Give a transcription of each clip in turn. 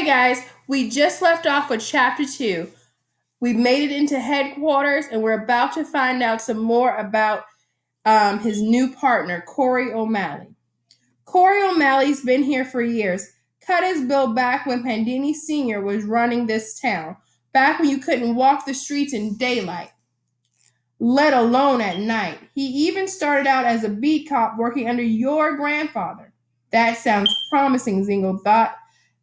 guys, we just left off with chapter 2. We made it into headquarters and we're about to find out some more about his new partner, Corey O'Malley. Corey O'Malley's been here for years. Cut his bill back when Pandini Sr. was running this town, back when you couldn't walk the streets in daylight, let alone at night. He even started out as a beat cop working under your grandfather. That sounds promising, Zingle thought.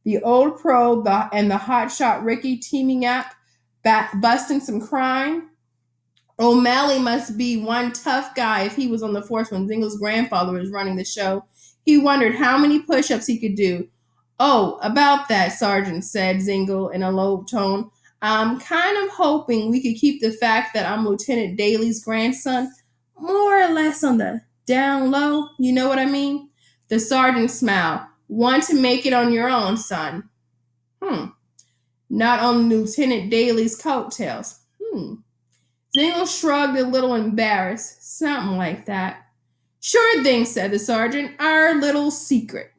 The old pro and the hotshot Ricky teaming up, busting some crime. O'Malley must be one tough guy if he was on the force when Zingle's grandfather was running the show. He wondered how many push-ups he could do. Oh, about that, Sergeant, said Zingle in a low tone. I'm kind of hoping we could keep the fact that I'm Lieutenant Daly's grandson more or less on the down low. You know what I mean? The sergeant smiled. Want to make it on your own, son? Not on Lieutenant Daly's coattails. Zingle shrugged a little embarrassed. Something like that. Sure thing, said the sergeant. Our little secret.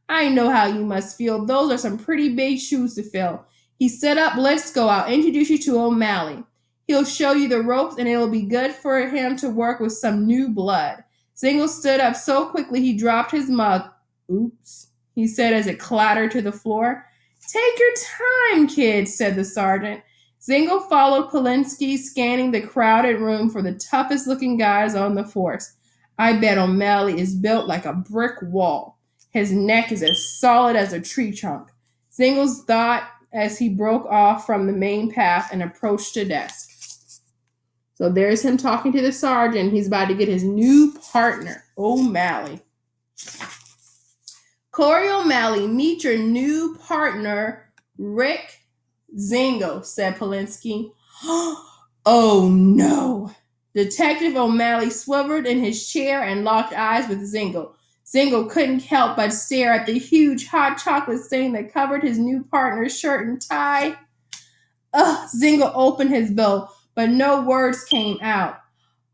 I know how you must feel. Those are some pretty big shoes to fill. He stood up. Let's go. I'll introduce you to O'Malley. He'll show you the ropes and it'll be good for him to work with some new blood. Zingle stood up so quickly he dropped his mug. Oops, he said as it clattered to the floor. Take your time, kid, said the sergeant. Zingle followed Polinsky, scanning the crowded room for the toughest looking guys on the force. I bet O'Malley is built like a brick wall. His neck is as solid as a tree trunk. Zingle's thought as he broke off from the main path and approached the desk. So there's him talking to the sergeant. He's about to get his new partner, O'Malley. Corey O'Malley, meet your new partner, Rick Zingle, said Polinsky. Oh no. Detective O'Malley swiveled in his chair and locked eyes with Zingle. Zingle couldn't help but stare at the huge hot chocolate stain that covered his new partner's shirt and tie. Zingle opened his bill, but no words came out.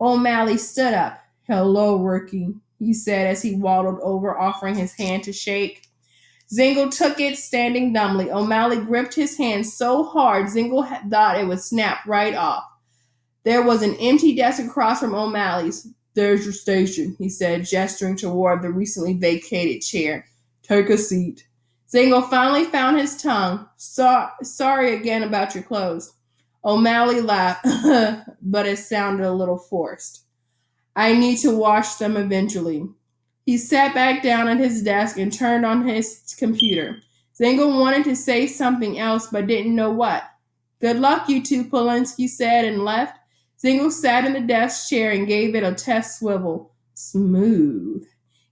O'Malley stood up. Hello, Ricky, he said as he waddled over, offering his hand to shake. Zingle took it, standing dumbly. O'Malley gripped his hand so hard, Zingle thought it would snap right off. There was an empty desk across from O'Malley's. There's your station, he said, gesturing toward the recently vacated chair. Take a seat. Zingle finally found his tongue. Sorry again about your clothes. O'Malley laughed, but it sounded a little forced. I need to wash them eventually. He sat back down at his desk and turned on his computer. Zingle wanted to say something else, but didn't know what. Good luck, you two, Polinsky said and left. Zingle sat in the desk chair and gave it a test swivel. Smooth.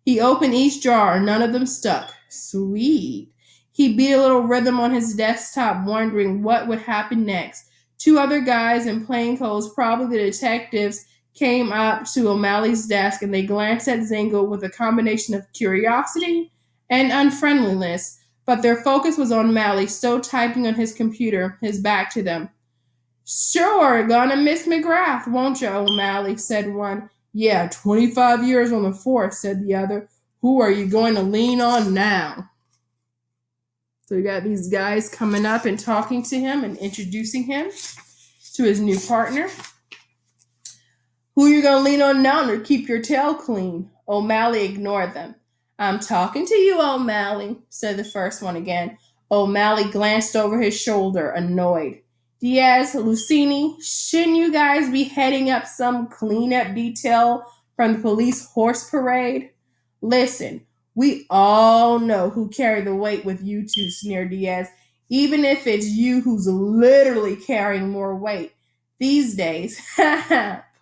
He opened each drawer. None of them stuck. Sweet. He beat a little rhythm on his desktop, wondering what would happen next. Two other guys in plain clothes, probably the detectives, came up to O'Malley's desk and they glanced at Zingle with a combination of curiosity and unfriendliness, but their focus was on O'Malley, still typing on his computer, his back to them. Sure, gonna miss McGrath, won't you, O'Malley, said one. Yeah, 25 years on the force, said the other. Who are you going to lean on now? So you got these guys coming up and talking to him and introducing him to his new partner. Who you going to lean on now to keep your tail clean? O'Malley ignored them. I'm talking to you, O'Malley, said the first one again. O'Malley glanced over his shoulder, annoyed. Diaz, Lucini, shouldn't you guys be heading up some cleanup detail from the police horse parade? Listen, we all know who carried the weight with you two, sneered Diaz, even if it's you who's literally carrying more weight. These days,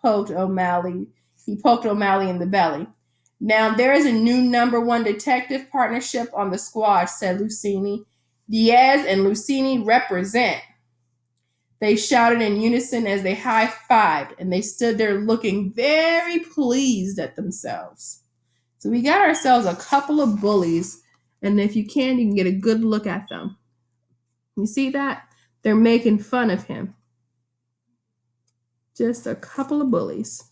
poked O'Malley. He poked O'Malley in the belly. Now there is a new number one detective partnership on the squad, said Lucini. Diaz and Lucini represent. They shouted in unison as they high-fived, and they stood there looking very pleased at themselves. So we got ourselves a couple of bullies, and if you can get a good look at them. You see that? They're making fun of him. Just a couple of bullies.